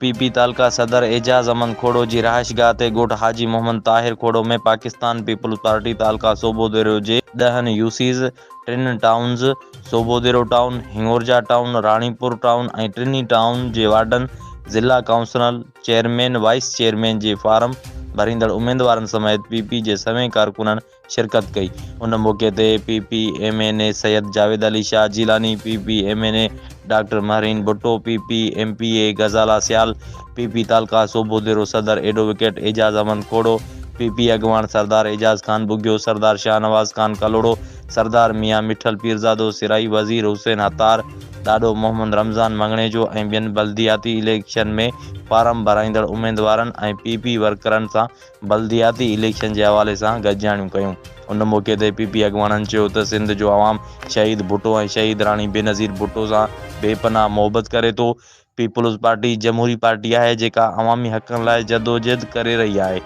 PP तालका सदर एजाज अमन खोड़ो जी रहायशगाह ते ॻोठ हाजी मोहम्मद ताहिर खोड़ो में पाकिस्तान पीपल्स पार्टी तालका सोबोदेरो जे 10 UCs 3 towns Sobhodero town Hingorja town Ranipur town ऐं टिनी टाउन जे वार्डन ज़िला काउंसिल चेयरमैन वाइस चेयरमैन जे फार्म भरींदड़ उम्मीदवारनि समेत पीपी जे सवें कारकुननि शिरकत कई। उन मौके ते PP MNA Syed Javed Ali Shah Jilani, PP MNA doctor Mehreen Bhutto, PP MPa गजाला सियाल, पीपी तालका सोबोदेरो सदर एडवोकेट एजाज अमन खोड़ो, पीपी अगवान सरदार एजाज खान बुग्यो, सरदार शाहनवाज खान कलोड़ो, सरदार मियाँ मिठल पीरजादो सिराई, वज़ीर हुसैन हतार, ॾाॾो मोहम्मद रमज़ान मंगणेजो ऐं ॿियनि बल्दियाती इलेक्शन में फारम भराईंदड़ उम्मीदवारनि ऐं पीपी वर्करनि सां बल्दियाती इलेक्शन जे हवाले सां गॾिजाणियूं कयूं। उन मौके ते पीपी अगवाननि चयो त सिंध जो अवाम शहीद भुट्टो ऐं शहीद राणी बेनज़ीर भुट्टो सां बेपनाह मोहबत करे थो। पीपल्स पार्टी जमहूरी पार्टी आहे जेका अवामी हक़नि लाइ जदोजहद करे रही आहे।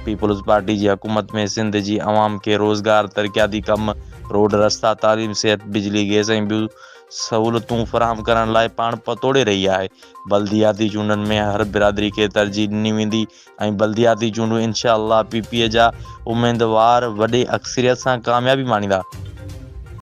पीपल्स पार्टी जी हुकूमत में सिंध जी अवाम खे रोज़गार, तरक़ियाती कम, रोड रस्ता, तालीम, सिहत, बिजली, गैस ऐं ॿियूं सहूलतूं फ़राहम करण लाइ पाण पतोड़े रही आहे। बल्दियाती चूंडनि में हर बिरादरी खे तरजीह ॾिनी वेंदी ऐं बल्दियाती चूंडूं इंशा अल्लाह पीपीअ जा उम्मीदवार वॾे अक्सरियत सां कामयाबी माणींदा।